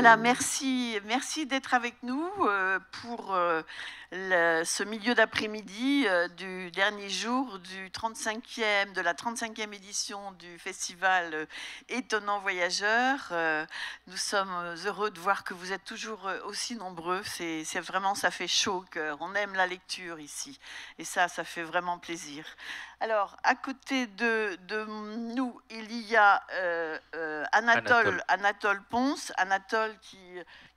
Voilà, merci d'être avec nous pour ce milieu d'après-midi du dernier jour de la 35e édition du festival Étonnant Voyageur. Nous sommes heureux de voir que vous êtes toujours aussi nombreux. C'est vraiment, ça fait chaud au cœur. On aime la lecture ici et ça fait vraiment plaisir. Alors, à côté de nous, il y a Anatole Ponce. Anatole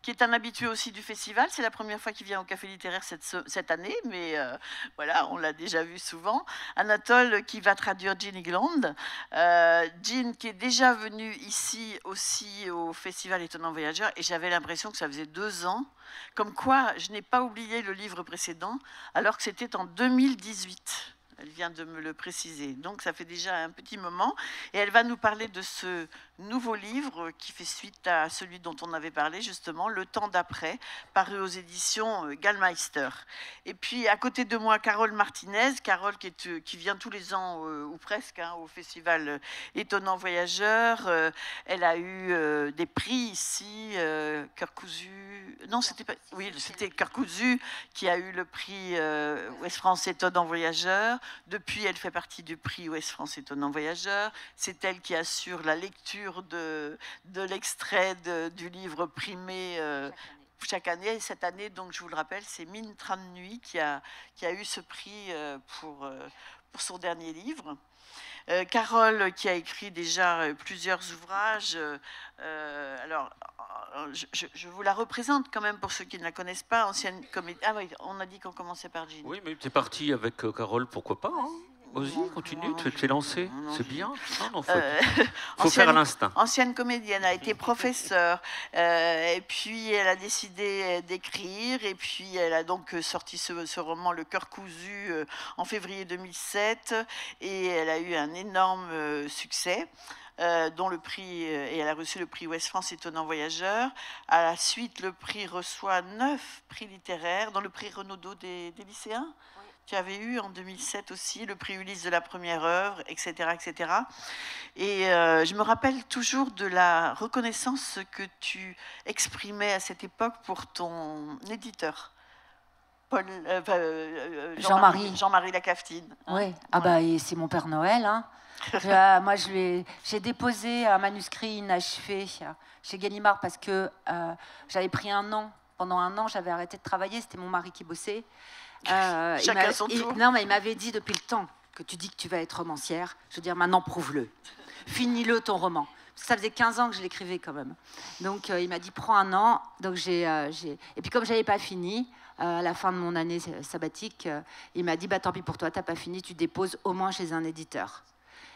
qui est un habitué aussi du festival. C'est la première fois qu'il vient au Café littéraire cette année, mais voilà, on l'a déjà vu souvent. Anatole qui va traduire Jean Higland. Jean qui est déjà venu ici aussi au Festival Étonnant Voyageur, et j'avais l'impression que ça faisait 2 ans. Comme quoi, je n'ai pas oublié le livre précédent, alors que c'était en 2018. Elle vient de me le préciser. Donc, ça fait déjà un petit moment. Et elle va nous parler de ce nouveau livre qui fait suite à celui dont on avait parlé, justement, Le temps d'après, paru aux éditions Gallmeister. Et puis, à côté de moi, Carole Martinez. Carole qui vient tous les ans, ou presque, au Festival Étonnant Voyageur. Elle a eu des prix ici. Cœur cousu. Non, c'était pas... Oui, c'était Cœur cousu qui a eu le prix Ouest France Étonnant Voyageur. Depuis, elle fait partie du prix Ouest France Étonnant Voyageur. C'est elle qui assure la lecture de l'extrait du livre primé chaque année. Et cette année, donc, je vous le rappelle, c'est Mine Train de Nuit qui a eu ce prix pour son dernier livre. Carole qui a écrit déjà plusieurs ouvrages. Alors, je vous la représente quand même pour ceux qui ne la connaissent pas. Ancienne comédienne. Ah oui, on a dit qu'on commençait par Jean. Oui, mais tu es parti avec Carole, pourquoi pas, hein? Vas-y, continue, tu t'es lancé, c'est bien. Non, faut faire à l'instinct. Ancienne comédienne, a été professeure, et puis elle a décidé d'écrire, et puis elle a donc sorti ce roman Le Cœur cousu en février 2007, et elle a eu un énorme succès. Dont le prix, et elle a reçu le prix Ouest France Étonnant Voyageur. À la suite, le prix reçoit 9 prix littéraires, dont le prix Renaudot des lycéens. Tu avais eu en 2007 aussi le prix Ulysse de la première œuvre, etc. etc. Et je me rappelle toujours de la reconnaissance que tu exprimais à cette époque pour ton éditeur. Jean-Marie Laclaftine. Oui, ah bah, c'est mon Père Noël. Hein. Moi, j'ai déposé un manuscrit inachevé chez Gallimard parce que j'avais pris 1 an. Pendant 1 an, j'avais arrêté de travailler. C'était mon mari qui bossait. Chacun son tour. Non, mais il m'avait dit depuis le temps que tu dis que tu vas être romancière. Je veux dire, maintenant, prouve-le. Finis-le, ton roman. Ça faisait 15 ans que je l'écrivais quand même. Donc, il m'a dit, prends 1 an. Donc, et puis, comme je n'avais pas fini, à la fin de mon année sabbatique, il m'a dit, bah, tant pis pour toi, tu n'as pas fini, tu déposes au moins chez un éditeur.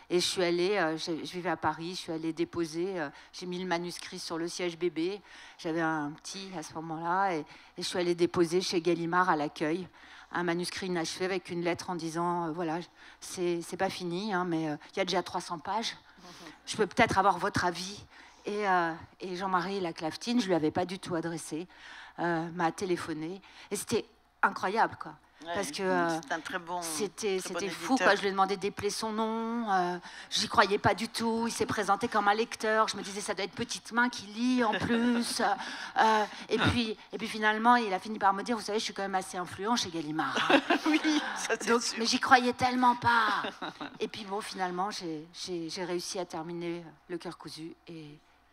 Et je suis allée, je vivais à Paris, je suis allée déposer, j'ai mis le manuscrit sur le siège bébé, j'avais un petit à ce moment-là, et je suis allée déposer chez Gallimard à l'accueil un manuscrit inachevé avec une lettre en disant, voilà, c'est pas fini, hein, mais il y a déjà 300 pages, je peux peut-être avoir votre avis. Et Jean-Marie Laclaftine, je ne lui avais pas du tout adressé, m'a téléphoné, et c'était incroyable, quoi. Parce que c'était fou, quoi. Je lui ai demandé d'épeler son nom, j'y croyais pas du tout, il s'est présenté comme un lecteur, je me disais ça doit être Petite Main qui lit en plus, et puis finalement il a fini par me dire, vous savez, je suis quand même assez influent chez Gallimard. Oui, ça c'est sûr. Mais j'y croyais tellement pas. Et puis bon, finalement j'ai réussi à terminer Le Cœur cousu,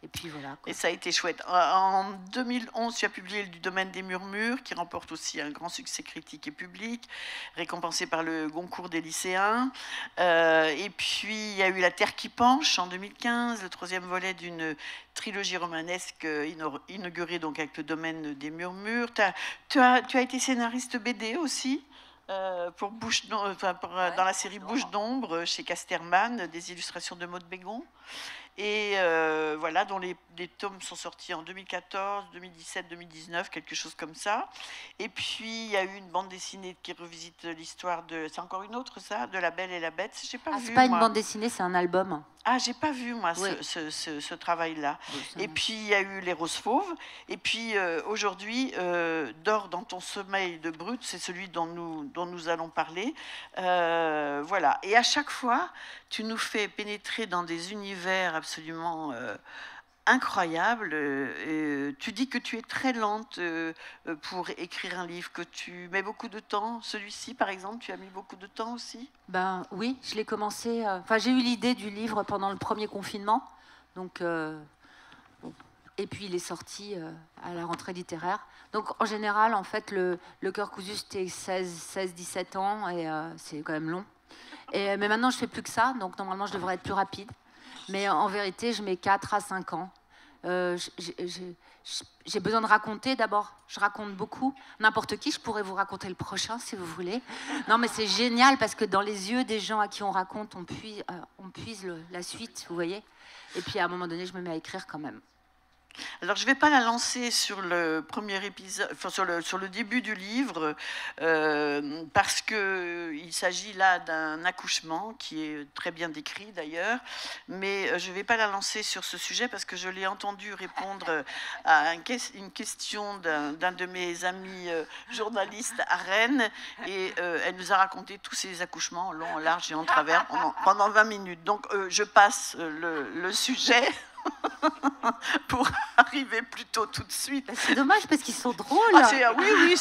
et puis voilà, quoi. Et ça a été chouette. En 2011, tu as publié Du domaine des murmures, qui remporte aussi un grand succès critique et public, récompensé par le Goncourt des lycéens. Et puis, il y a eu La Terre qui penche en 2015, le 3e volet d'une trilogie romanesque inaugurée donc avec Le domaine des murmures. Tu as été scénariste BD aussi, dans la série Bouche d'ombre chez Casterman, des illustrations de Maud Bégon. Et voilà, dont les tomes sont sortis en 2014, 2017, 2019, quelque chose comme ça. Et puis, il y a eu une bande dessinée qui revisite l'histoire de... C'est encore une autre, ça, de La Belle et la Bête. J'ai pas vu, c'est pas une bande dessinée, c'est un album. Ah, j'ai pas vu, moi, oui, ce travail-là. Oui, et puis, il y a eu Les Roses Fauves. Et puis, aujourd'hui, Dors dans ton sommeil de brute, c'est celui dont nous allons parler. Voilà. Et à chaque fois, tu nous fais pénétrer dans des univers absolument incroyable. Tu dis que tu es très lente pour écrire un livre, que tu mets beaucoup de temps. Celui-ci, par exemple, tu as mis beaucoup de temps aussi? Ben oui, je l'ai commencé. Enfin, j'ai eu l'idée du livre pendant le premier confinement. Donc, et puis il est sorti à la rentrée littéraire. Donc en général, en fait, le Cœur cousu, c'était 16-17 ans et c'est quand même long. Mais maintenant, je fais plus que ça, donc normalement, je devrais être plus rapide. Mais en vérité, je mets 4 à 5 ans. J'ai besoin de raconter d'abord. Je raconte beaucoup. N'importe qui, je pourrais vous raconter le prochain si vous voulez. Non, mais c'est génial parce que dans les yeux des gens à qui on raconte, on puise la suite, vous voyez. Et puis à un moment donné, je me mets à écrire quand même. Alors, je ne vais pas la lancer sur le premier épisode, enfin, sur le début du livre, parce qu'il s'agit là d'un accouchement qui est très bien décrit d'ailleurs, mais je ne vais pas la lancer sur ce sujet parce que je l'ai entendu répondre à une question d'un de mes amis journalistes à Rennes, et elle nous a raconté tous ses accouchements en long, en large et en travers pendant 20 minutes. Donc, je passe le sujet. Pour arriver plutôt tout de suite. C'est dommage parce qu'ils sont drôles. Oui,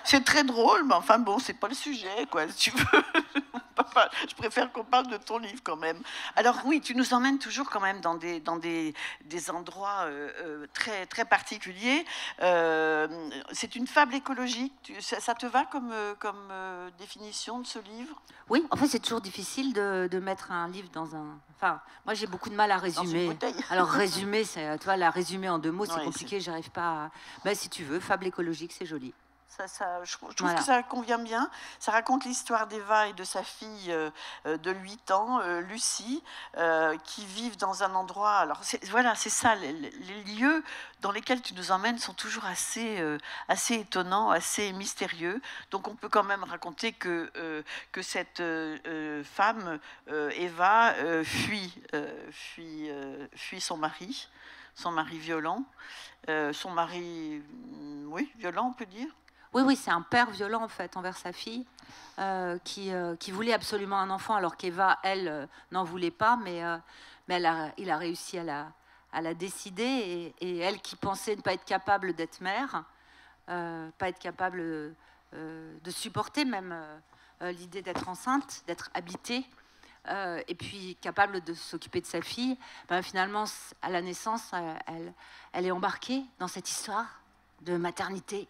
c'est très drôle, mais enfin bon, c'est pas le sujet, quoi. Si tu veux. Je préfère qu'on parle de ton livre quand même. Alors oui, tu nous emmènes toujours quand même dans des endroits très, très particuliers. C'est une fable écologique. Ça te va comme définition de ce livre? Oui, en fait, c'est toujours difficile de mettre un livre dans un... Enfin, moi, j'ai beaucoup de mal à résumer. Alors, résumer, toi, la résumer en 2 mots, c'est compliqué, j'arrive pas à... Ben, si tu veux, fable écologique, c'est joli. Je trouve que ça convient bien. Ça raconte l'histoire d'Eva et de sa fille de 8 ans, Lucie, qui vivent dans un endroit... Alors, c'est ça, les lieux dans lesquels tu nous emmènes sont toujours assez étonnants, assez mystérieux. Donc, on peut quand même raconter que cette femme, Eva, fuit son mari violent. Son mari, oui, violent, on peut dire. Oui, c'est un père violent en fait envers sa fille qui voulait absolument un enfant alors qu'Eva, elle, n'en voulait pas, mais il a réussi à la décider et elle qui pensait ne pas être capable d'être mère, pas être capable de supporter même l'idée d'être enceinte, d'être habitée, et puis capable de s'occuper de sa fille, finalement à la naissance, elle est embarquée dans cette histoire de maternité.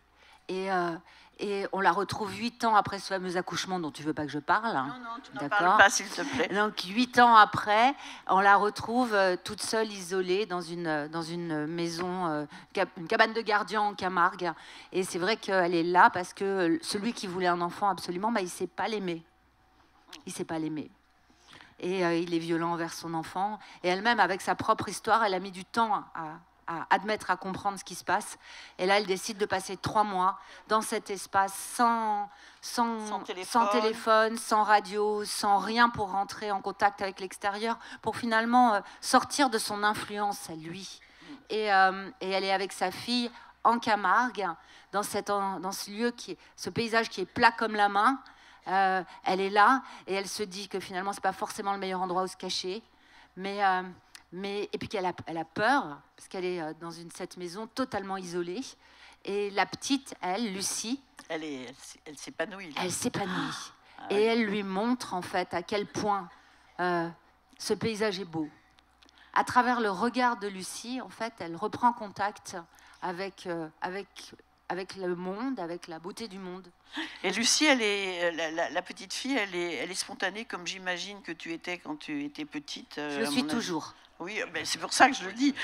Et on la retrouve 8 ans après ce fameux accouchement dont tu veux pas que je parle. Non, tu n'en parles pas, s'il te plaît. Donc 8 ans après, on la retrouve toute seule, isolée, dans une maison, une cabane de gardien en Camargue. Et c'est vrai qu'elle est là parce que celui qui voulait un enfant absolument, il ne sait pas l'aimer. Il ne sait pas l'aimer. Et il est violent envers son enfant. Et elle-même, avec sa propre histoire, elle a mis du temps à admettre, à comprendre ce qui se passe. Et là, elle décide de passer 3 mois dans cet espace sans téléphone, sans radio, sans rien pour rentrer en contact avec l'extérieur, pour finalement sortir de son influence à lui. Et elle est avec sa fille en Camargue, dans ce lieu, ce paysage qui est plat comme la main. Elle est là et elle se dit que finalement, c'est pas forcément le meilleur endroit où se cacher. Et puis qu'elle a peur, parce qu'elle est dans cette maison totalement isolée. Et la petite, elle, Lucie... Elle s'épanouit. Elle s'épanouit. Et elle lui montre, en fait, à quel point ce paysage est beau. À travers le regard de Lucie, en fait, elle reprend contact avec le monde, avec la beauté du monde. Et Lucie, la petite fille, elle est spontanée, comme j'imagine que tu étais quand tu étais petite. Je le suis toujours. Oui, c'est pour ça que je le dis.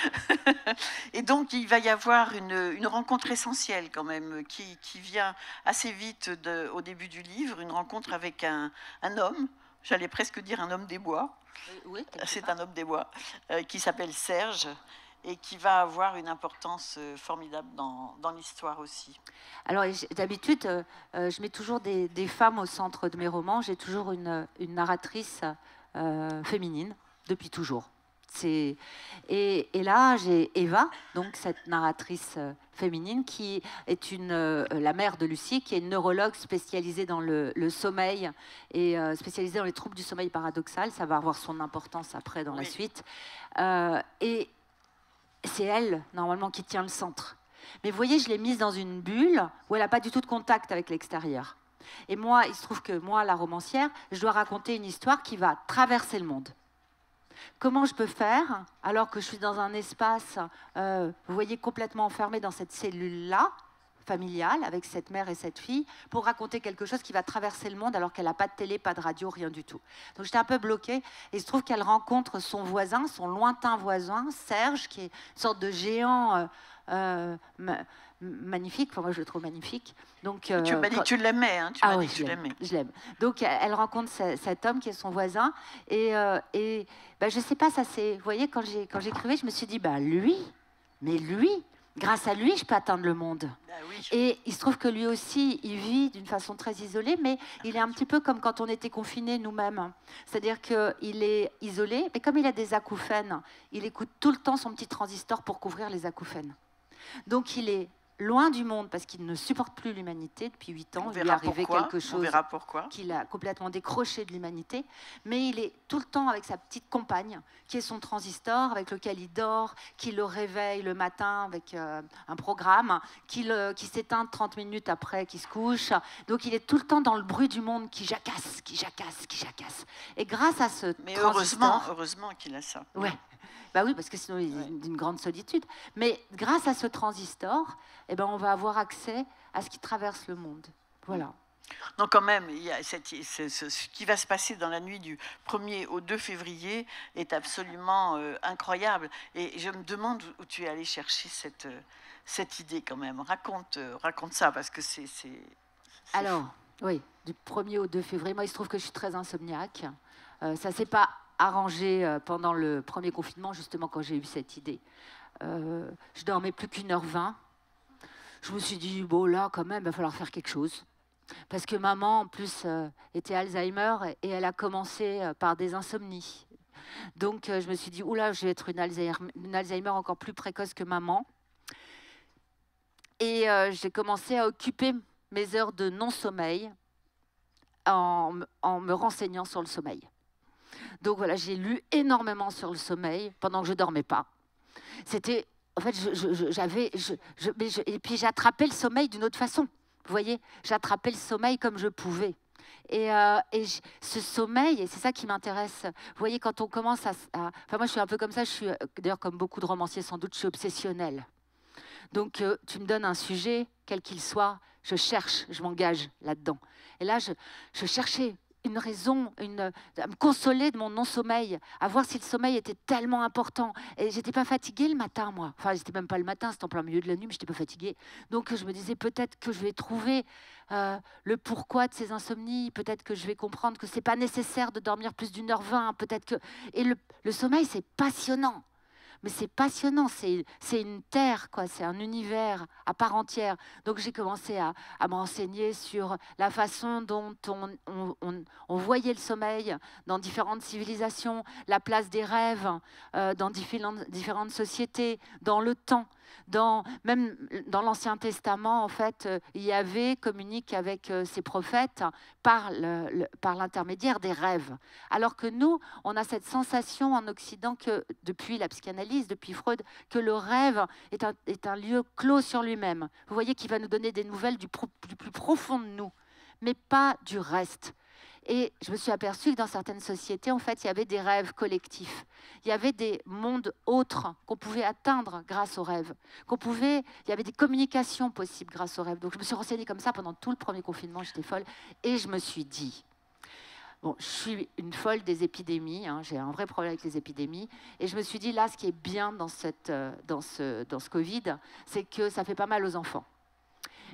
Et donc, il va y avoir une rencontre essentielle quand même, qui vient assez vite au début du livre, une rencontre avec un homme, j'allais presque dire un homme des bois. Oui, c'est un homme des bois, qui s'appelle Serge, et qui va avoir une importance formidable dans l'histoire aussi. Alors, d'habitude, je mets toujours des femmes au centre de mes romans. J'ai toujours une narratrice féminine, depuis toujours. Et là, j'ai Eva, donc cette narratrice féminine, qui est la mère de Lucie, qui est une neurologue spécialisée dans le sommeil et spécialisée dans les troubles du sommeil paradoxal. Ça va avoir son importance après dans la suite. Et c'est elle, normalement, qui tient le centre. Mais vous voyez, je l'ai mise dans une bulle où elle n'a pas du tout de contact avec l'extérieur. Et moi, il se trouve que moi, la romancière, je dois raconter une histoire qui va traverser le monde. Comment je peux faire, alors que je suis dans un espace, vous voyez, complètement enfermée dans cette cellule-là, familiale, avec cette mère et cette fille, pour raconter quelque chose qui va traverser le monde alors qu'elle n'a pas de télé, pas de radio, rien du tout. Donc j'étais un peu bloquée, et il se trouve qu'elle rencontre son voisin, son lointain voisin, Serge, qui est une sorte de géant magnifique, enfin moi je le trouve magnifique. Donc, tu l'aimais, hein, ah oui, je l'aime. Donc elle rencontre cet homme qui est son voisin, et ben, je sais pas, ça c'est, vous voyez, quand j'écrivais, je me suis dit, bah lui, grâce à lui, je peux atteindre le monde. Ben oui. Et il se trouve que lui aussi, il vit d'une façon très isolée, mais il est un petit peu comme quand on était confinés nous-mêmes. C'est-à-dire qu'il est isolé, mais comme il a des acouphènes, il écoute tout le temps son petit transistor pour couvrir les acouphènes. Donc il est loin du monde parce qu'il ne supporte plus l'humanité depuis 8 ans. Il lui est arrivé quelque chose qu'il a complètement décroché de l'humanité. Mais il est tout le temps avec sa petite compagne, qui est son transistor, avec lequel il dort, qui le réveille le matin avec un programme, qui s'éteint 30 minutes après qu'il se couche. Donc il est tout le temps dans le bruit du monde qui jacasse. Et grâce à ce transistor... Mais heureusement qu'il a ça. Ouais. Bah oui, parce que sinon il est d'une grande solitude. Mais grâce à ce transistor, eh ben, on va avoir accès à ce qui traverse le monde. Voilà. Donc quand même, il y a ce qui va se passer dans la nuit du 1er au 2 février est absolument incroyable. Et je me demande où tu es allé chercher cette idée quand même. Raconte ça, parce que c'est... Alors, oui, du 1er au 2 février, moi il se trouve que je suis très insomniaque. Ça s'est pas arrangé pendant le premier confinement, justement quand j'ai eu cette idée. Je dormais plus qu'1h20. Je me suis dit, bon là quand même, il va falloir faire quelque chose. Parce que maman, en plus, était Alzheimer et elle a commencé par des insomnies. Donc je me suis dit, oula, je vais être une Alzheimer encore plus précoce que maman. Et j'ai commencé à occuper mes heures de non-sommeil en me renseignant sur le sommeil. Donc voilà, j'ai lu énormément sur le sommeil pendant que je ne dormais pas. C'était, en fait, et puis j'attrapais le sommeil d'une autre façon. Vous voyez, j'attrapais le sommeil comme je pouvais. Et ce sommeil, et c'est ça qui m'intéresse. Vous voyez, quand on commence enfin moi je suis un peu comme ça, je suis d'ailleurs comme beaucoup de romanciers sans doute, je suis obsessionnelle. Donc tu me donnes un sujet, quel qu'il soit, je cherche, je m'engage là-dedans. Et là, je cherchais une raison, à me consoler de mon non-sommeil, à voir si le sommeil était tellement important. Et j'étais pas fatiguée le matin, moi. Enfin, c'était même pas le matin, c'était en plein milieu de la nuit, mais j'étais pas fatiguée. Donc je me disais peut-être que je vais trouver le pourquoi de ces insomnies, peut-être que je vais comprendre que c'est pas nécessaire de dormir plus d'1h20, peut-être que... Et le sommeil, c'est passionnant. Mais c'est passionnant, c'est une terre, quoi, c'est un univers à part entière. Donc j'ai commencé à me renseigner sur la façon dont on voyait le sommeil dans différentes civilisations, la place des rêves dans différentes sociétés, dans le temps. Même dans l'Ancien Testament, en fait, Yahvé communique avec ses prophètes par l'intermédiaire des rêves. Alors que nous, on a cette sensation en Occident que, depuis la psychanalyse, depuis Freud, que le rêve est un lieu clos sur lui-même. Vous voyez qu'il va nous donner des nouvelles du plus profond de nous, mais pas du reste. Et je me suis aperçue que dans certaines sociétés, en fait, il y avait des rêves collectifs. Il y avait des mondes autres qu'on pouvait atteindre grâce aux rêves. Il y avait des communications possibles grâce aux rêves. Donc je me suis renseignée comme ça pendant tout le premier confinement, j'étais folle. Et je me suis dit, bon, je suis une folle des épidémies, hein, j'ai un vrai problème avec les épidémies. Et je me suis dit, là, ce qui est bien dans ce Covid, c'est que ça fait pas mal aux enfants.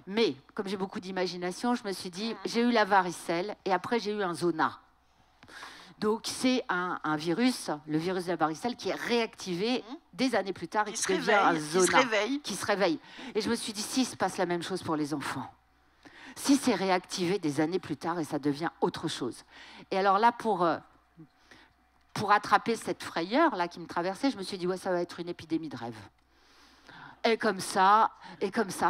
Mais, comme j'ai beaucoup d'imagination, je me suis dit, j'ai eu la varicelle et après j'ai eu un zona. Donc c'est un virus, le virus de la varicelle, qui est réactivé des années plus tard et qui devient un zona, qui se réveille. Et je me suis dit, si se passe la même chose pour les enfants, si c'est réactivé des années plus tard et ça devient autre chose. Et alors là, pour attraper cette frayeur là qui me traversait, je me suis dit, ouais, ça va être une épidémie de rêve. Et comme ça,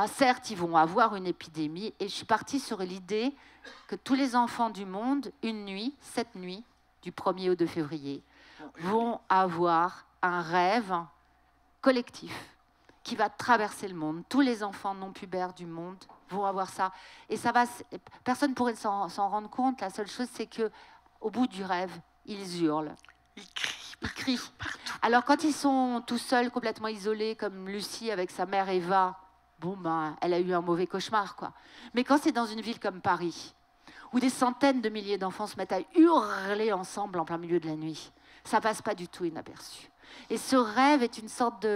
certes, ils vont avoir une épidémie. Et je suis partie sur l'idée que tous les enfants du monde, cette nuit, du 1er au 2 février, vont avoir un rêve collectif qui va traverser le monde. Tous les enfants non pubères du monde vont avoir ça. Et ça va, personne ne pourrait s'en rendre compte. La seule chose, c'est que au bout du rêve, ils hurlent. Ils crient. Ils crient. Alors, quand ils sont tout seuls, complètement isolés, comme Lucie avec sa mère Eva, bon, ben, elle a eu un mauvais cauchemar, quoi. Mais quand c'est dans une ville comme Paris, où des centaines de milliers d'enfants se mettent à hurler ensemble en plein milieu de la nuit, ça passe pas du tout inaperçu. Et ce rêve est une sorte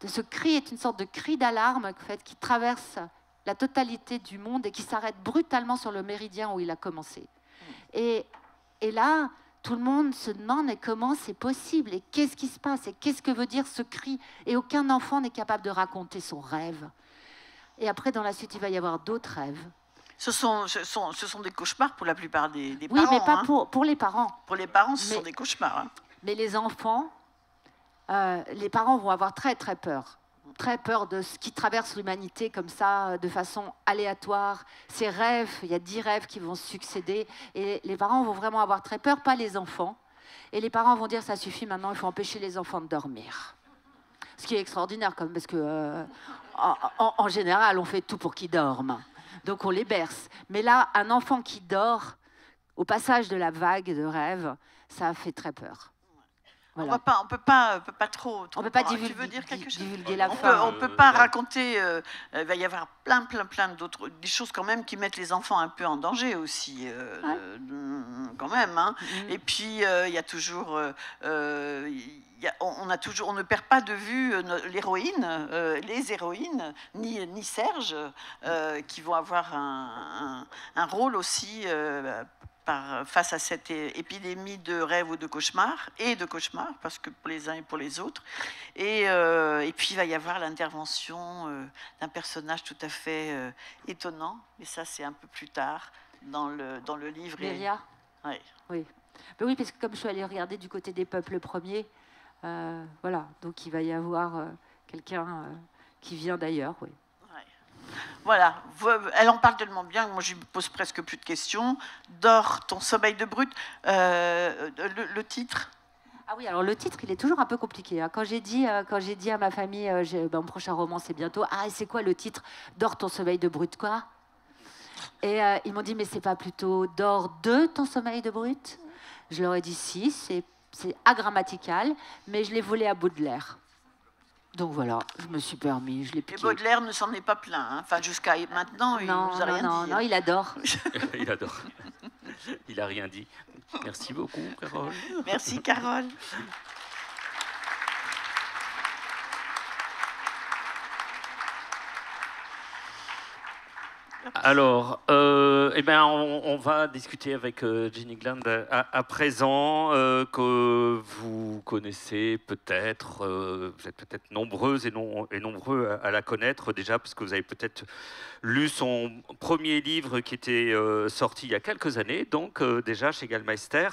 ce cri est une sorte de cri d'alarme, en fait, qui traverse la totalité du monde et qui s'arrête brutalement sur le méridien où il a commencé. Et là, tout le monde se demande mais comment c'est possible et qu'est-ce qui se passe et qu'est-ce que veut dire ce cri. Et aucun enfant n'est capable de raconter son rêve. Et après, dans la suite, il va y avoir d'autres rêves. Ce sont des cauchemars pour la plupart des parents. Oui, mais pas pour les parents. Pour les parents, ce sont des cauchemars. Hein. Mais les enfants, les parents vont avoir très, très peur. Très peur de ce qui traverse l'humanité comme ça, de façon aléatoire. Ces rêves, il y a 10 rêves qui vont se succéder. Et les parents vont vraiment avoir très peur, pas les enfants. Et les parents vont dire, ça suffit maintenant, il faut empêcher les enfants de dormir. Ce qui est extraordinaire, parce que en général, on fait tout pour qu'ils dorment. Donc on les berce. Mais là, un enfant qui dort, au passage de la vague de rêve, ça fait très peur. Voilà. On peut pas trop. On peut pas tu veux dire quelque chose? Divulguer la on peut pas raconter. Il va y avoir plein d'autres des choses quand même qui mettent les enfants un peu en danger aussi, quand même. Hein. Et puis il y a toujours. On ne perd pas de vue l'héroïne, les héroïnes, ni Serge, qui vont avoir un rôle aussi. Face à cette épidémie de rêves ou de cauchemars, parce que pour les uns et pour les autres. Et puis, il va y avoir l'intervention d'un personnage tout à fait étonnant, mais ça, c'est un peu plus tard dans le livre. Méria. Ouais. Oui. Mais oui, parce que comme je suis allée regarder du côté des peuples premiers, voilà, donc il va y avoir quelqu'un qui vient d'ailleurs, oui. Voilà, elle en parle tellement bien que moi je lui pose presque plus de questions. Dors ton sommeil de brute. Le titre. Ah oui, alors le titre, il est toujours un peu compliqué. Hein. Quand j'ai dit à ma famille, mon prochain roman c'est bientôt. Ah, et c'est quoi le titre? Dors ton sommeil de brute, quoi? Et ils m'ont dit, mais c'est pas plutôt dors de ton sommeil de brute? Je leur ai dit si, c'est agrammatical, mais je l'ai volé à Baudelaire. Donc voilà, je me suis permis, je l'ai piqué. Et Baudelaire ne s'en est pas plaint. Hein. Enfin, jusqu'à maintenant, il ne nous a rien dit. Non, il adore. Il adore. Il n'a rien dit. Merci beaucoup, Carole. Merci, Carole. Alors, on va discuter avec Jean Gland à présent, que vous connaissez peut-être, vous êtes peut-être nombreuses et nombreux à la connaître déjà, parce que vous avez peut-être lu son premier livre qui était sorti il y a quelques années, donc déjà chez Gallmeister.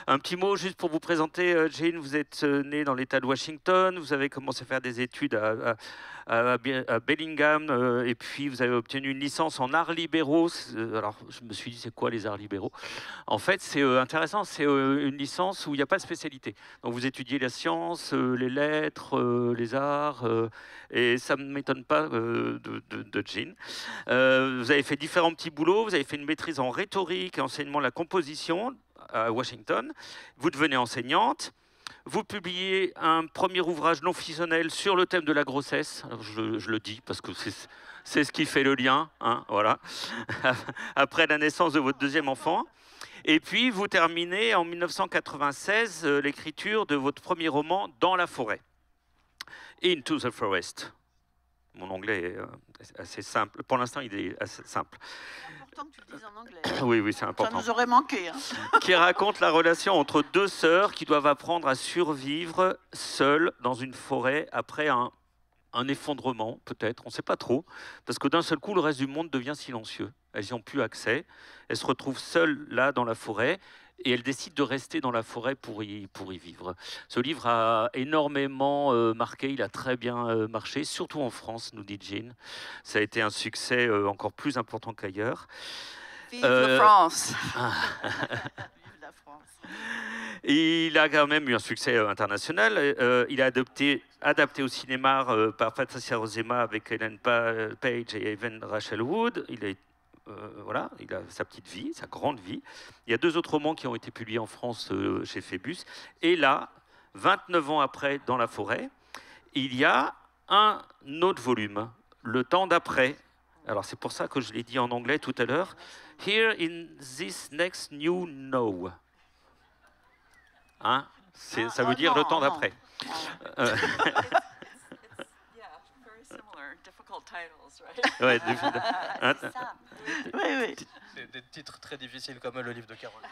Un petit mot juste pour vous présenter, Jean, vous êtes née dans l'État de Washington, vous avez commencé à faire des études à Bellingham, et puis vous avez obtenu une licence en arts libéraux. Alors je me suis dit, c'est quoi les arts libéraux? En fait, c'est intéressant, c'est une licence où il n'y a pas de spécialité. Donc vous étudiez la science, les lettres, les arts, et ça ne m'étonne pas de Jean. Vous avez fait différents petits boulots, vous avez fait une maîtrise en rhétorique et enseignement de la composition à Washington. Vous devenez enseignante. Vous publiez un premier ouvrage non fictionnel sur le thème de la grossesse. Alors je le dis parce que c'est ce qui fait le lien, hein, voilà. Après la naissance de votre deuxième enfant. Et puis, vous terminez en 1996 l'écriture de votre premier roman, Dans la forêt. Into the Forest. Mon anglais est assez simple. Pour l'instant, il est assez simple. C'est important que tu le dises en anglais. Oui, c'est important. Ça nous aurait manqué. Hein. Qui raconte la relation entre deux sœurs qui doivent apprendre à survivre seules dans une forêt après un effondrement, peut-être, on ne sait pas trop, parce que d'un seul coup, le reste du monde devient silencieux. Elles n'y ont plus accès. Elles se retrouvent seules là dans la forêt. Et elle décide de rester dans la forêt pour y vivre. Ce livre a énormément marqué, il a très bien marché, surtout en France, nous dit Jean. Ça a été un succès encore plus important qu'ailleurs. Vive la France. Et Il a quand même eu un succès international. Il a adapté au cinéma par Patricia Rozema avec Ellen Page et Evan Rachel Wood. Voilà, il a sa petite vie, sa grande vie. Il y a 2 autres romans qui ont été publiés en France chez Phébus. Et là, 29 ans après, dans la forêt, il y a un autre volume, Le temps d'après. Alors c'est pour ça que je l'ai dit en anglais tout à l'heure. Here in this next new now. Hein, ça veut dire le temps d'après. Ouais, des titres très difficiles comme le livre de Carole.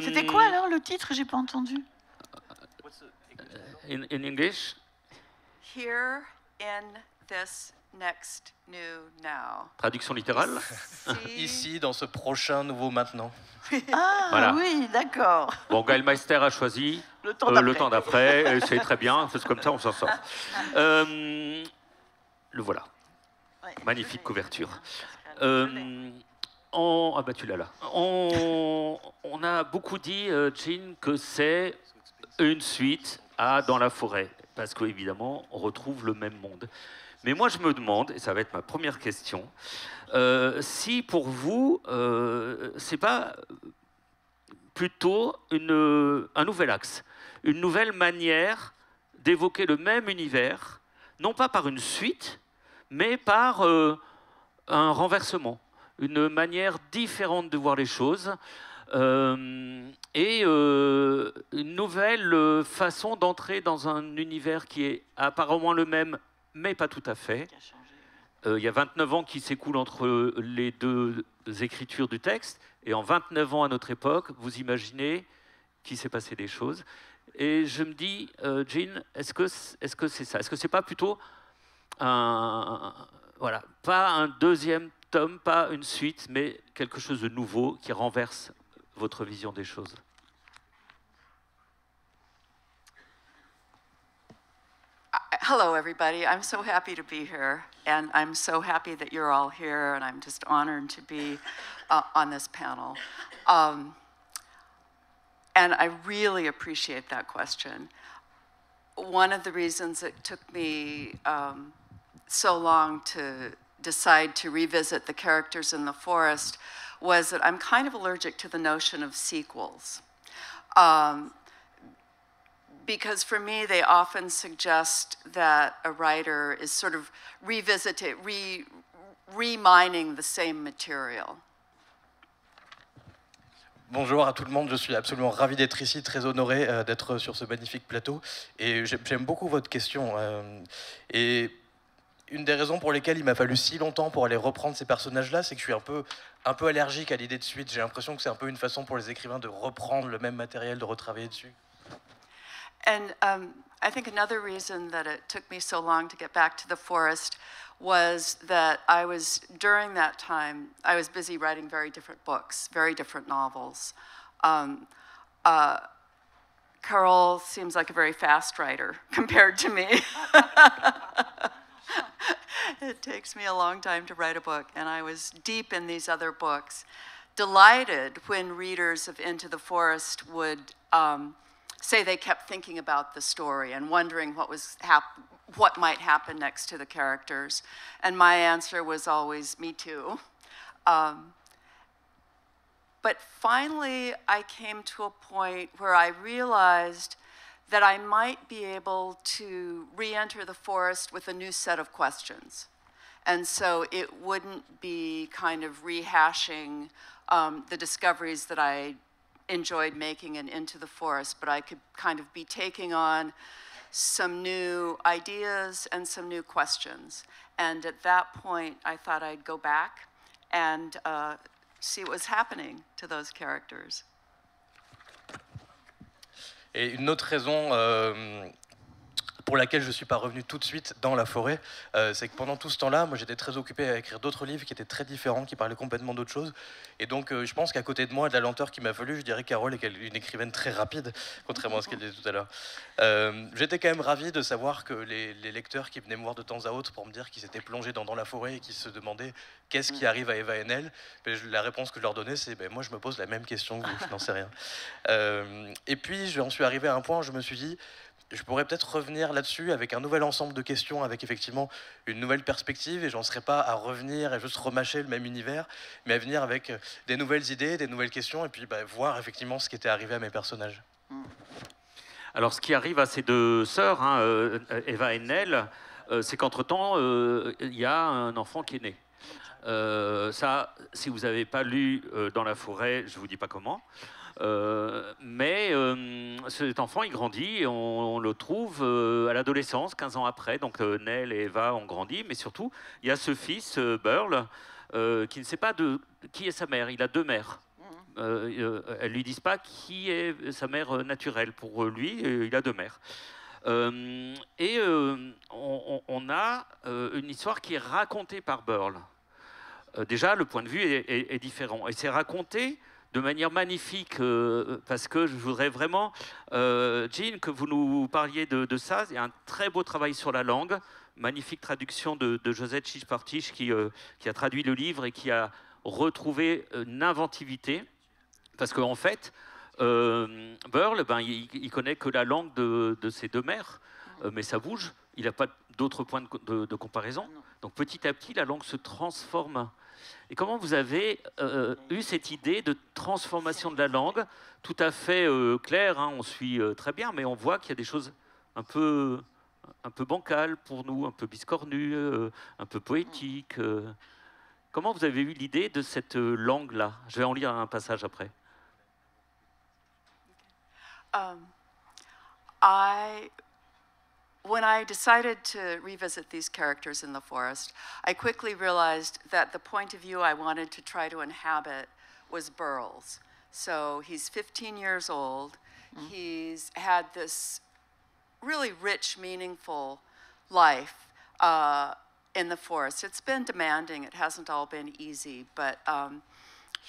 C'était quoi alors le titre? J'ai pas entendu. In English? Here in this next new now. Traduction littérale? Ici, dans ce prochain nouveau maintenant. Ah Voilà. Oui, d'accord. Bon, Gaël Meister a choisi Le temps d'après. C'est très bien, c'est comme ça, on s'en sort. Le voilà. Ouais, Magnifique joli. couverture. Ah bah tu l'as là. On a beaucoup dit, Jean, que c'est une suite à Dans la forêt, parce qu'évidemment, on retrouve le même monde. Mais moi, je me demande, et ça va être ma première question, si pour vous, c'est pas plutôt un nouvel axe, une nouvelle manière d'évoquer le même univers, non pas par une suite, mais par un renversement, une manière différente de voir les choses, et une nouvelle façon d'entrer dans un univers qui est apparemment le même, mais pas tout à fait. Il y a 29 ans qui s'écoulent entre les 2 écritures du texte, et en 29 ans à notre époque, vous imaginez qu'il s'est passé des choses. Et je me dis, Jean, est-ce que c'est ça? Est-ce que c'est pas plutôt voilà, pas un 2e tome, pas une suite, mais quelque chose de nouveau qui renverse votre vision des choses? Hello, everybody. I'm so happy to be here, and I'm so happy that you're all here, and I'm just honored to be on this panel. And I really appreciate that question. One of the reasons it took me so long to decide to revisit the characters in the forest was that I'm kind of allergic to the notion of sequels. Because for me, they often suggest that a writer is sort of remining the same material. Bonjour à tout le monde, je suis absolument ravi d'être ici, très honoré d'être sur ce magnifique plateau. Et j'aime beaucoup votre question. Et une des raisons pour lesquelles il m'a fallu si longtemps pour aller reprendre ces personnages-là, c'est que je suis un peu allergique à l'idée de suite. J'ai l'impression que c'est un peu une façon pour les écrivains de reprendre le même matériel, de retravailler dessus. And I think another reason that it took me so long to get back to the forest was that during that time, I was busy writing very different books, very different novels. Carole seems like a very fast writer compared to me. It takes me a long time to write a book, and I was deep in these other books. Delighted when readers of Into the Forest would say they kept thinking about the story and wondering what might happen next to the characters. And my answer was always, me too. But finally, I came to a point where I realized that I might be able to re-enter the forest with a new set of questions. And so it wouldn't be kind of rehashing the discoveries that I enjoyed making in Into the Forest, but I could kind of be taking on some new ideas and some new questions. And at that point, I thought I'd go back and see what was happening to those characters. Et une autre raison pour laquelle je ne suis pas revenu tout de suite dans la forêt, c'est que pendant tout ce temps-là, moi j'étais très occupé à écrire d'autres livres qui étaient très différents, qui parlaient complètement d'autres choses. Et donc je pense qu'à côté de moi, de la lenteur qu'il m'a fallu, je dirais que Carole est une écrivaine très rapide, contrairement à ce qu'elle disait tout à l'heure. J'étais quand même ravi de savoir que les lecteurs qui venaient me voir de temps à autre pour me dire qu'ils s'étaient plongés dans la forêt et qui se demandaient qu'est-ce qui arrive à Eva Haenel, la réponse que je leur donnais, c'est moi je me pose la même question que vous, je n'en sais rien. Et puis j'en suis arrivé à un point où je me suis dit, je pourrais peut-être revenir là-dessus avec un nouvel ensemble de questions, avec effectivement une nouvelle perspective, et j'en serais pas à revenir et juste remâcher le même univers, mais à venir avec des nouvelles idées, des nouvelles questions, et puis voir effectivement ce qui était arrivé à mes personnages. Alors, ce qui arrive à ces deux sœurs, hein, Eva et Nell, c'est qu'entre-temps, il y a un enfant qui est né. Ça, si vous n'avez pas lu Dans la forêt, je ne vous dis pas comment. Mais cet enfant, il grandit, et on le trouve à l'adolescence, 15 ans après. Donc Nell et Eva ont grandi, mais surtout, il y a ce fils, Burl, qui ne sait pas qui est sa mère. Il a deux mères. Elles ne lui disent pas qui est sa mère naturelle. Pour lui, il a deux mères. Et on a une histoire qui est racontée par Burl. Déjà, le point de vue est différent. Et c'est raconté de manière magnifique, parce que je voudrais vraiment, Jean, que vous nous parliez de ça. Il y a un très beau travail sur la langue, magnifique traduction de Josette Chichpartich qui a traduit le livre et qui a retrouvé une inventivité. Parce qu'en fait, Burl, il connaît que la langue de ses deux mères, mais ça bouge, il n'a pas d'autres points de comparaison. Donc petit à petit, la langue se transforme. Et comment vous avez eu cette idée de transformation de la langue, tout à fait claire, hein, on suit très bien, mais on voit qu'il y a des choses un peu bancales pour nous, un peu biscornues, un peu poétiques. Comment vous avez eu l'idée de cette langue-là? Je vais en lire un passage après. When I decided to revisit these characters in the forest, I quickly realized that the point of view I wanted to try to inhabit was Burl's. So he's 15 years old. He's had this really rich, meaningful life in the forest. It's been demanding. It hasn't all been easy, but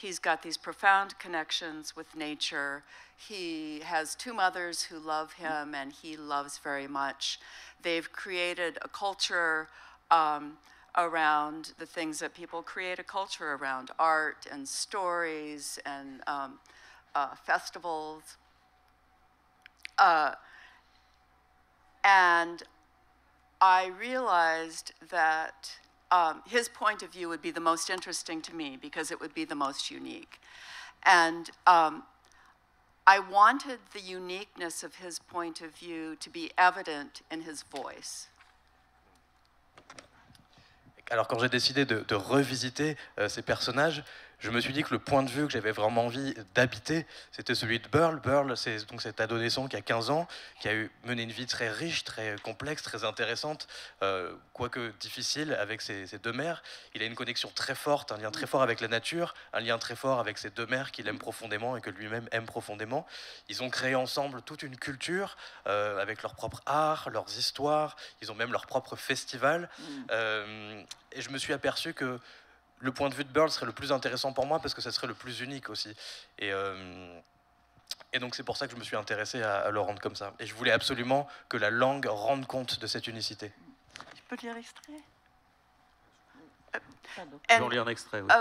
he's got these profound connections with nature. He has two mothers who love him, and he loves very much. They've created a culture around the things that people create a culture around, art and stories and festivals. And I realized that his point of view would be the most interesting to me because it would be the most unique. And I wanted the uniqueness of his point of view to be evident in his voice. Alors quand j'ai décidé de revisiter ces personnages, je me suis dit que le point de vue que j'avais vraiment envie d'habiter, c'était celui de Burl. Burl, c'est donc cet adolescent qui a 15 ans, qui a mené une vie très riche, très complexe, très intéressante, quoique difficile avec ses deux mères. Il a une connexion très forte, un lien très fort avec la nature, un lien très fort avec ses deux mères qu'il aime profondément et que lui-même aime profondément. Ils ont créé ensemble toute une culture avec leur propre art, leurs histoires, ils ont même leur propre festival. Et je me suis aperçu que le point de vue de Burl serait le plus intéressant pour moi parce que ça serait le plus unique aussi. Et donc c'est pour ça que je me suis intéressé à le rendre comme ça. Et je voulais absolument que la langue rende compte de cette unicité. Tu peux lire l'extrait? Je vais en lire un extrait. Oui.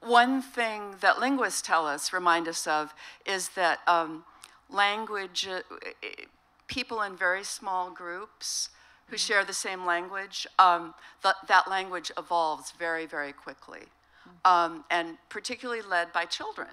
One thing that linguists tell us, remind us of, is that language, people in very small groups who share the same language, that language evolves very, very quickly, and particularly led by children.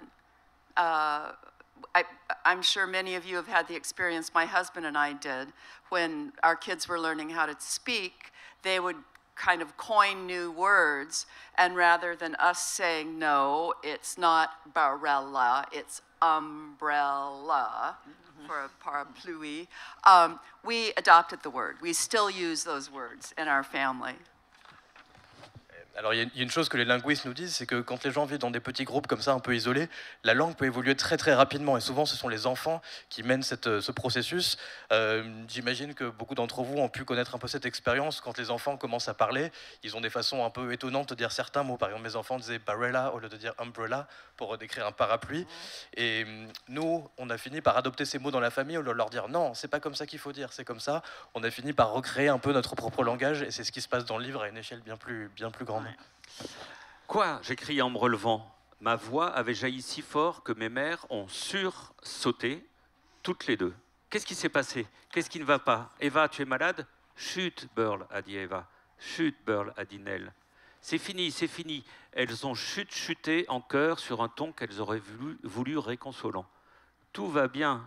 I'm sure many of you have had the experience my husband and I did when our kids were learning how to speak. They would kind of coin new words, and rather than us saying, no, it's not barella, it's umbrella, for a parapluie, we adopted the word. We still use those words in our family. Alors il y a une chose que les linguistes nous disent, c'est que quand les gens vivent dans des petits groupes comme ça, un peu isolés, la langue peut évoluer très très rapidement. Et souvent, ce sont les enfants qui mènent ce processus. J'imagine que beaucoup d'entre vous ont pu connaître un peu cette expérience. Quand les enfants commencent à parler, ils ont des façons un peu étonnantes de dire certains mots. Par exemple, mes enfants disaient barella au lieu de dire umbrella pour décrire un parapluie. Et nous, on a fini par adopter ces mots dans la famille au lieu de leur dire non, c'est pas comme ça qu'il faut dire, c'est comme ça. On a fini par recréer un peu notre propre langage. Et c'est ce qui se passe dans le livre à une échelle bien plus grande. Quoi? J'ai crié en me relevant. Ma voix avait jailli si fort que mes mères ont sursauté, toutes les deux. Qu'est-ce qui s'est passé? Qu'est-ce qui ne va pas? Eva, tu es malade? Chut, Burl, a dit Eva. Chut, Burl, a dit Nell. C'est fini, c'est fini. Elles ont chuté en chœur sur un ton qu'elles auraient voulu réconsolant. Tout va bien.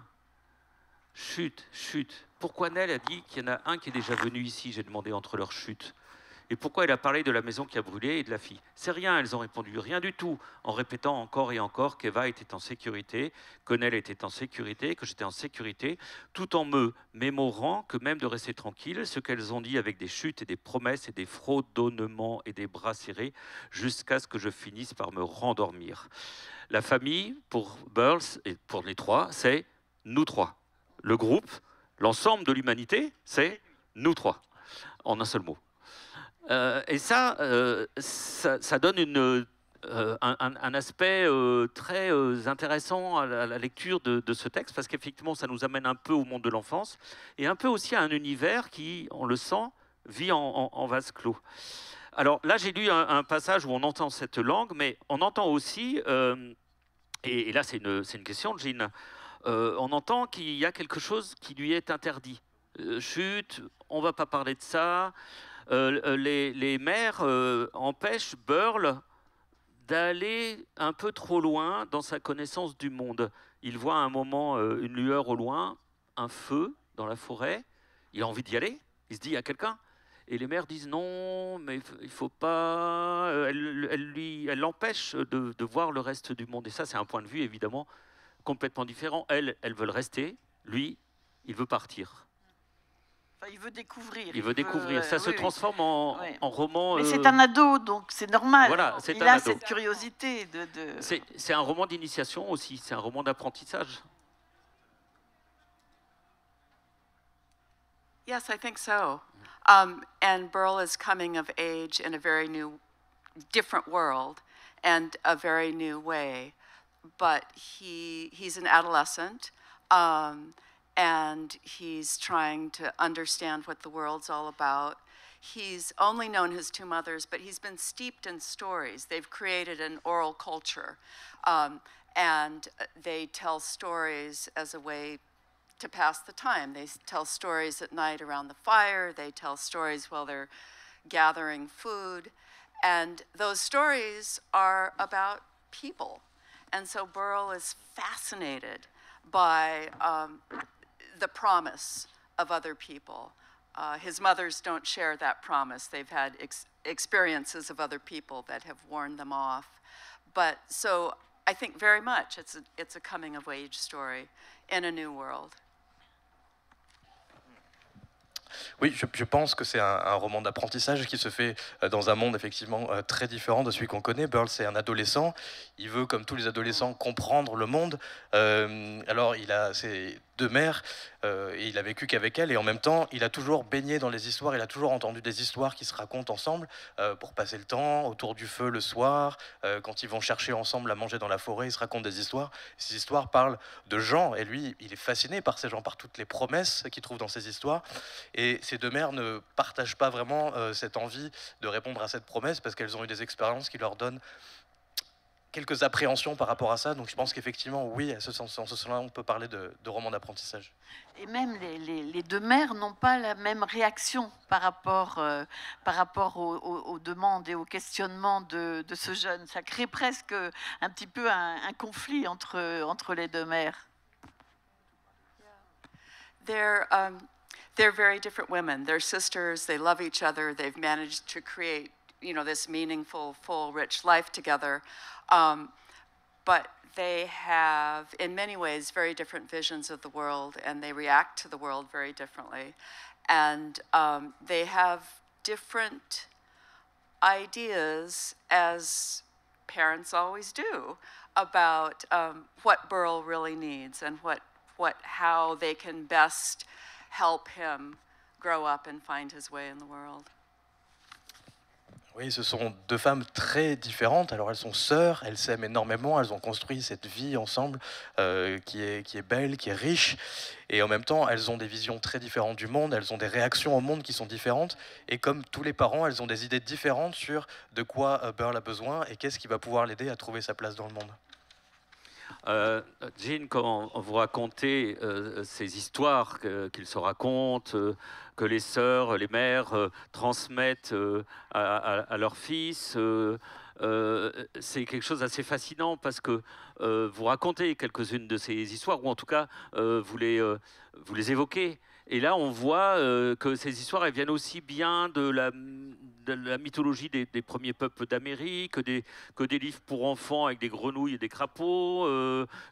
Chut, chut. Pourquoi Nell a dit qu'il y en a un qui est déjà venu ici? J'ai demandé entre leurs chutes. Et pourquoi elle a parlé de la maison qui a brûlé et de la fille? C'est rien, elles ont répondu, rien du tout, en répétant encore et encore qu'Eva était en sécurité, que Nell était en sécurité, que j'étais en sécurité, tout en me mémorant que même de rester tranquille, ce qu'elles ont dit avec des chutes et des promesses et des fredonnements et des bras serrés, jusqu'à ce que je finisse par me rendormir. La famille, pour Burls et pour les trois, c'est nous trois. Le groupe, l'ensemble de l'humanité, c'est nous trois, en un seul mot. Et ça donne un aspect très intéressant à la lecture de ce texte, parce qu'effectivement, ça nous amène un peu au monde de l'enfance, et un peu aussi à un univers qui, on le sent, vit en vase clos. Alors là, j'ai lu un passage où on entend cette langue, mais on entend aussi, et là c'est une question de Jean, on entend qu'il y a quelque chose qui lui est interdit. Chut, on ne va pas parler de ça. Les mères empêchent Burl d'aller un peu trop loin dans sa connaissance du monde. Il voit à un moment une lueur au loin, un feu dans la forêt. Il a envie d'y aller. Il se dit, il y a quelqu'un. Et les mères disent non, mais il ne faut pas. Elle l'empêche de voir le reste du monde. Et ça, c'est un point de vue évidemment complètement différent. Elles veulent rester. Lui, il veut partir. Enfin, il veut découvrir. Il veut découvrir. Ça se transforme en roman. Mais c'est un ado, donc c'est normal. Voilà, il a cette curiosité de... C'est un roman d'initiation aussi. C'est un roman d'apprentissage. Yes, I think so. And Burl is coming of age in a very new, different world and a very new way. But he's an adolescent. And he's trying to understand what the world's all about. He's only known his two mothers, but he's been steeped in stories. They've created an oral culture, and they tell stories as a way to pass the time. They tell stories at night around the fire. They tell stories while they're gathering food. And those stories are about people. And so Burl is fascinated by the promise of other people. His mothers don't share that promise. They've had experiences of other people that have warned them off. But so I think very much it's a coming of age story in a new world. Oui, je pense que c'est un roman d'apprentissage qui se fait dans un monde effectivement très différent de celui qu'on connaît. Burl, c'est un adolescent. Il veut, comme tous les adolescents, comprendre le monde. Alors, il a ses deux mères et il a vécu qu'avec elles. Et en même temps, il a toujours baigné dans les histoires. Il a toujours entendu des histoires qui se racontent ensemble pour passer le temps, autour du feu le soir. Quand ils vont chercher ensemble à manger dans la forêt, ils se racontent des histoires. Ces histoires parlent de gens. Et lui, il est fasciné par ces gens, par toutes les promesses qu'il trouve dans ces histoires. Et ces deux mères ne partagent pas vraiment cette envie de répondre à cette promesse parce qu'elles ont eu des expériences qui leur donnent quelques appréhensions par rapport à ça. Donc je pense qu'effectivement, oui, en ce sens-là, on peut parler de roman d'apprentissage. Et même les deux mères n'ont pas la même réaction par rapport aux demandes et aux questionnements de ce jeune. Ça crée presque un petit peu un conflit entre les deux mères. They're very different women. They're sisters. They love each other. They've managed to create, this meaningful, full, rich life together. But they have, in many ways, very different visions of the world, and they react to the world very differently. And they have different ideas, as parents always do, about what Burl really needs and how they can best help him grow up and find his way in the world. Oui, ce sont deux femmes très différentes. Alors elles sont sœurs, elles s'aiment énormément, elles ont construit cette vie ensemble qui est belle, qui est riche. Et en même temps, elles ont des visions très différentes du monde, elles ont des réactions au monde qui sont différentes. Et comme tous les parents, elles ont des idées différentes sur de quoi Burl a besoin et qu'est-ce qui va pouvoir l'aider à trouver sa place dans le monde. Jean, quand vous racontez ces histoires qu'ils se racontent, que les sœurs, les mères transmettent à leurs fils, c'est quelque chose d'assez fascinant parce que vous racontez quelques-unes de ces histoires, ou en tout cas vous les évoquez. Et là, on voit que ces histoires, elles viennent aussi bien de la mythologie des premiers peuples d'Amérique, que des livres pour enfants avec des grenouilles et des crapauds,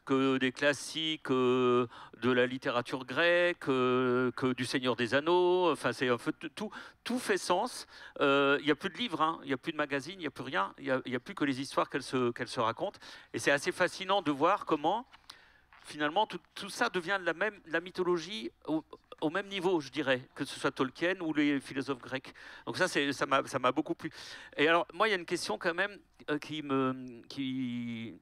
que des classiques de la littérature grecque, que du Seigneur des Anneaux. Enfin, c'est un peu tout fait sens. Il n'y a plus de livres, hein, il n'y a plus de magazines, il n'y a plus rien. Il n'y a plus que les histoires qu'elles se racontent. Et c'est assez fascinant de voir comment, finalement, tout ça devient de la mythologie au même niveau, je dirais, que ce soit Tolkien ou les philosophes grecs. Donc ça m'a beaucoup plu. Et alors, moi, il y a une question quand même il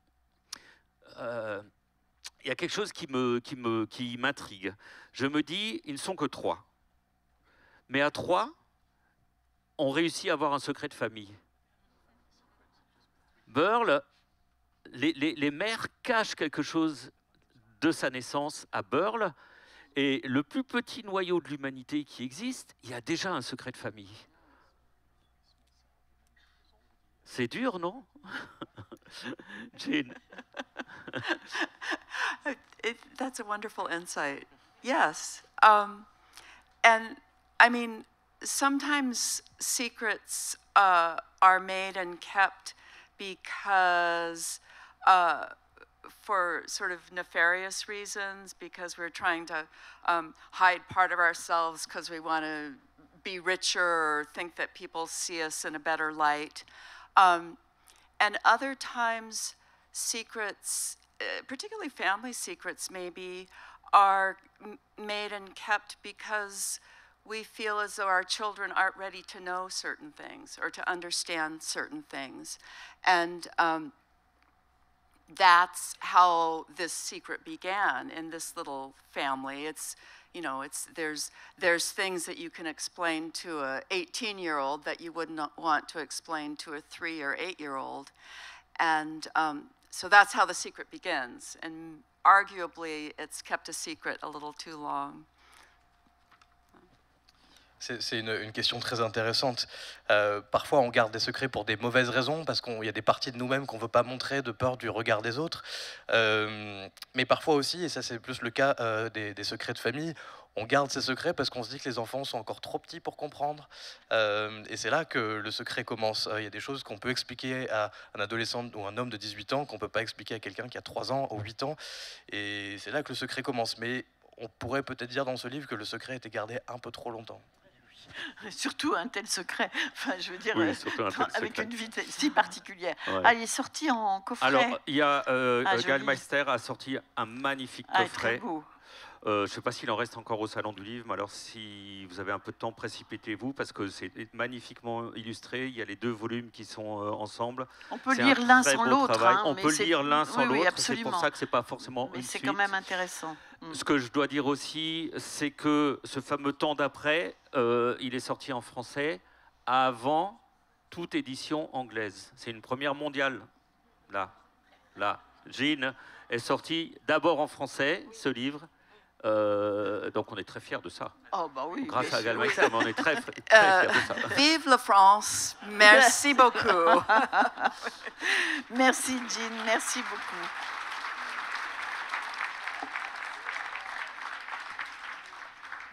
y a quelque chose qui m'intrigue. Je me dis, ils ne sont que 3. Mais à 3, on réussit à avoir un secret de famille. Burl, les mères cachent quelque chose de sa naissance à Burl. Et le plus petit noyau de l'humanité qui existe, il y a déjà un secret de famille. C'est dur, non? Jean. That's a wonderful insight. Yes. And I mean, sometimes secrets are made and kept because for sort of nefarious reasons, because we're trying to hide part of ourselves because we want to be richer or think that people see us in a better light. And other times, secrets, particularly family secrets maybe, are made and kept because we feel as though our children aren't ready to know certain things or to understand certain things. And that's how this secret began in this little family. It's, you know, there's things that you can explain to a 18-year-old that you wouldn't want to explain to a 3 or 8-year-old. And so that's how the secret begins. And arguably, it's kept a secret a little too long. C'est une question très intéressante. Parfois, on garde des secrets pour des mauvaises raisons, parce qu'il y a des parties de nous-mêmes qu'on ne veut pas montrer de peur du regard des autres. Mais parfois aussi, et ça c'est plus le cas des secrets de famille, on garde ces secrets parce qu'on se dit que les enfants sont encore trop petits pour comprendre. Et c'est là que le secret commence. Il y a des choses qu'on peut expliquer à un adolescent ou un homme de 18 ans qu'on ne peut pas expliquer à quelqu'un qui a 3 ans ou 8 ans. Et c'est là que le secret commence. Mais on pourrait peut-être dire dans ce livre que le secret a été gardé un peu trop longtemps. Surtout un tel secret, enfin, je veux dire, oui, avec une vie si particulière. Ouais. Ah, il est sorti en coffret. Alors, il y a Gaël Meister a sorti un magnifique coffret. Très beau. Je ne sais pas s'il en reste encore au Salon du Livre, mais alors si vous avez un peu de temps, précipitez-vous, parce que c'est magnifiquement illustré. Il y a les 2 volumes qui sont ensemble. On peut lire l'un sans l'autre. Hein, on peut lire l'un sans l'autre, oui, c'est pour ça que ce n'est pas forcément mais une c'est suite. quand même intéressant. Ce que je dois dire aussi, c'est que ce fameux temps d'après, il est sorti en français avant toute édition anglaise. C'est une première mondiale. Là. Jean est sorti d'abord en français, ce livre. Donc on est très fiers de ça. Oh, bah oui, grâce à Gaël oui. Meister, mais on est très fiers de ça. Vive la France, merci beaucoup. Merci Jean, merci beaucoup.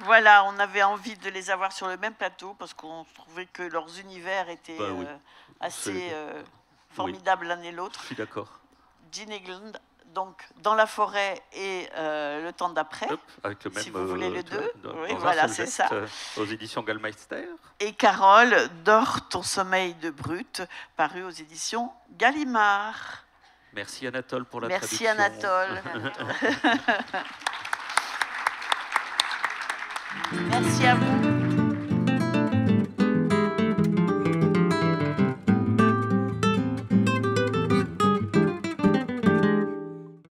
Voilà, on avait envie de les avoir sur le même plateau parce qu'on trouvait que leurs univers étaient assez formidables l'un et l'autre. Je suis d'accord. Jean Egeland, donc Dans la forêt et Le temps d'après. Avec le même, si vous voulez les deux. Oui, dans voilà, un seul c'est geste, ça. Aux éditions Gallmeister. Et Carole, Dors ton sommeil de brute, paru aux éditions Gallimard. Merci Anatole pour la Merci traduction. Anatole. Merci à vous.